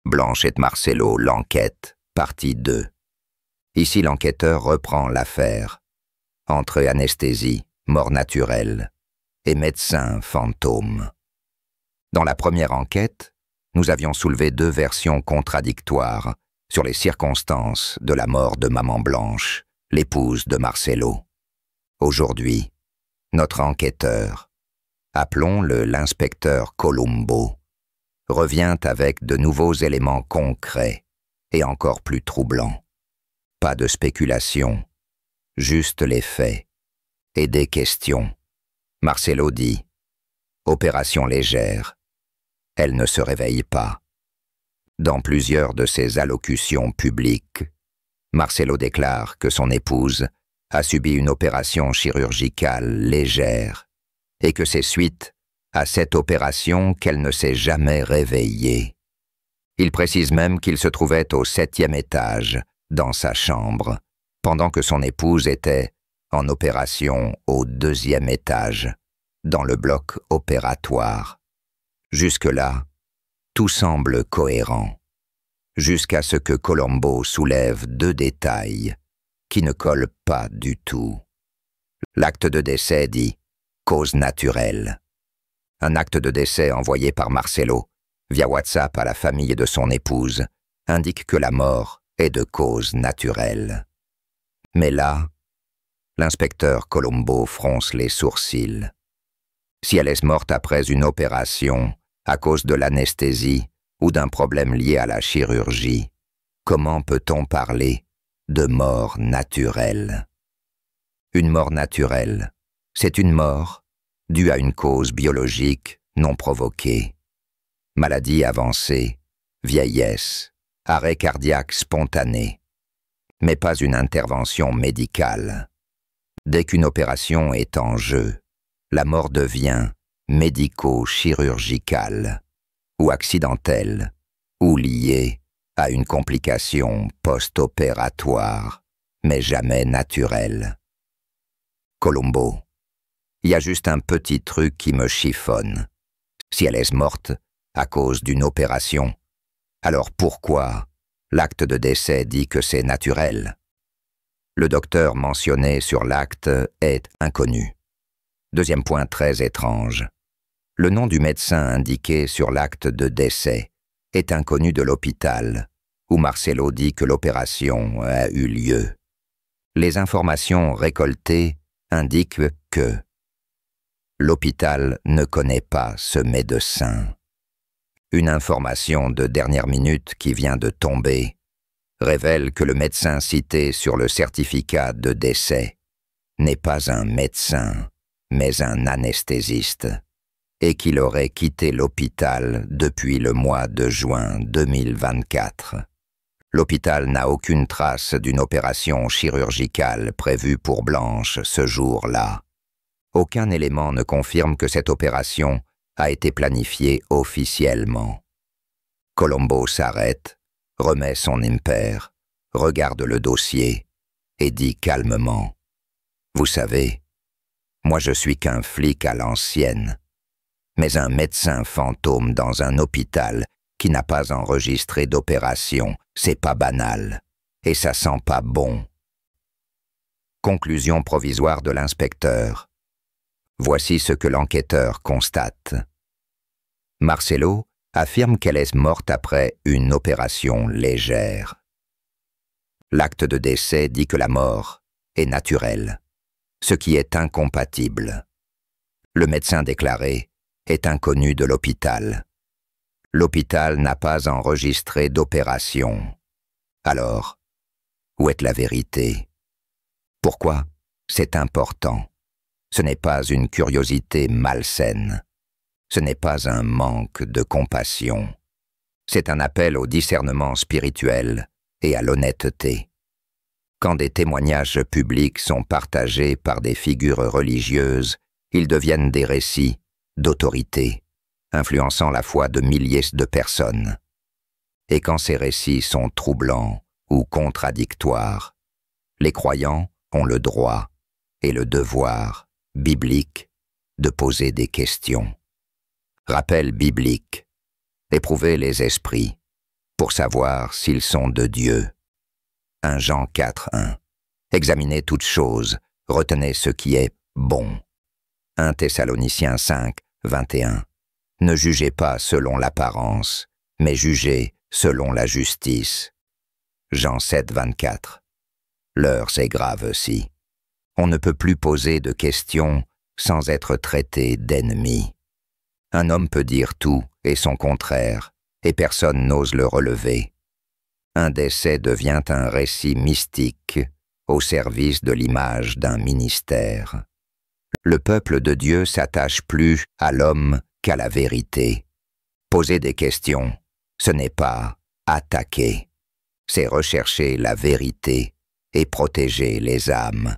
Blanche et Marcelo, l'enquête, partie 2. Ici l'enquêteur reprend l'affaire. Entre anesthésie, mort naturelle et médecin fantôme. Dans la première enquête, nous avions soulevé 2 versions contradictoires sur les circonstances de la mort de Maman Blanche, l'épouse de Marcelo. Aujourd'hui, notre enquêteur, appelons-le l'inspecteur Colombo, revient avec de nouveaux éléments concrets et encore plus troublants. Pas de spéculation, juste les faits et des questions. Marcelo dit « Opération légère ». Elle ne se réveille pas. Dans plusieurs de ses allocutions publiques, Marcelo déclare que son épouse a subi une opération chirurgicale légère et que c'est suite à cette opération qu'elle ne s'est jamais réveillée. Il précise même qu'il se trouvait au 7e étage, dans sa chambre, pendant que son épouse était en opération au 2e étage, dans le bloc opératoire. Jusque-là, tout semble cohérent, jusqu'à ce que Colombo soulève 2 détails qui ne collent pas du tout. L'acte de décès dit « cause naturelle ». Un acte de décès envoyé par Marcelo, via WhatsApp à la famille de son épouse, indique que la mort est de cause naturelle. Mais là, l'inspecteur Colombo fronce les sourcils. Si elle est morte après une opération, à cause de l'anesthésie ou d'un problème lié à la chirurgie, comment peut-on parler de mort naturelle? Une mort naturelle, c'est une mort due à une cause biologique non provoquée. Maladie avancée, vieillesse, arrêt cardiaque spontané, mais pas une intervention médicale. Dès qu'une opération est en jeu, la mort devient médico-chirurgicale, ou accidentelle, ou liée à une complication post-opératoire, mais jamais naturelle. Colombo, il y a juste un petit truc qui me chiffonne. Si elle est morte à cause d'une opération, alors pourquoi l'acte de décès dit que c'est naturel? Le docteur mentionné sur l'acte est inconnu. Deuxième point très étrange. Le nom du médecin indiqué sur l'acte de décès est inconnu de l'hôpital, où Marcelo dit que l'opération a eu lieu. Les informations récoltées indiquent que l'hôpital ne connaît pas ce médecin. Une information de dernière minute qui vient de tomber révèle que le médecin cité sur le certificat de décès n'est pas un médecin, mais un anesthésiste, et qu'il aurait quitté l'hôpital depuis le mois de juin 2024. L'hôpital n'a aucune trace d'une opération chirurgicale prévue pour Blanche ce jour-là. Aucun élément ne confirme que cette opération a été planifiée officiellement. Colombo s'arrête, remet son impair, regarde le dossier et dit calmement « Vous savez, moi je suis qu'un flic à l'ancienne, mais un médecin fantôme dans un hôpital qui n'a pas enregistré d'opération, c'est pas banal, et ça sent pas bon. » Conclusion provisoire de l'inspecteur. Voici ce que l'enquêteur constate. Marcelo affirme qu'elle est morte après une opération légère. L'acte de décès dit que la mort est naturelle, ce qui est incompatible. Le médecin déclaré est inconnu de l'hôpital. L'hôpital n'a pas enregistré d'opération. Alors, où est la vérité? Pourquoi c'est important? Ce n'est pas une curiosité malsaine. Ce n'est pas un manque de compassion. C'est un appel au discernement spirituel et à l'honnêteté. Quand des témoignages publics sont partagés par des figures religieuses, ils deviennent des récits d'autorité, influençant la foi de milliers de personnes. Et quand ces récits sont troublants ou contradictoires, les croyants ont le droit et le devoir biblique de poser des questions. Rappel biblique. Éprouvez les esprits. pour savoir s'ils sont de Dieu. 1 Jean 4, 1. Examinez toutes choses, retenez ce qui est bon. 1 Thessaloniciens 5, 21. Ne jugez pas selon l'apparence, mais jugez selon la justice. Jean 7, 24. L'heure c'est grave aussi. On ne peut plus poser de questions sans être traité d'ennemi. Un homme peut dire tout et son contraire, et personne n'ose le relever. Un décès devient un récit mystique au service de l'image d'un ministère. Le peuple de Dieu s'attache plus à l'homme qu'à la vérité. Poser des questions, ce n'est pas attaquer, c'est rechercher la vérité et protéger les âmes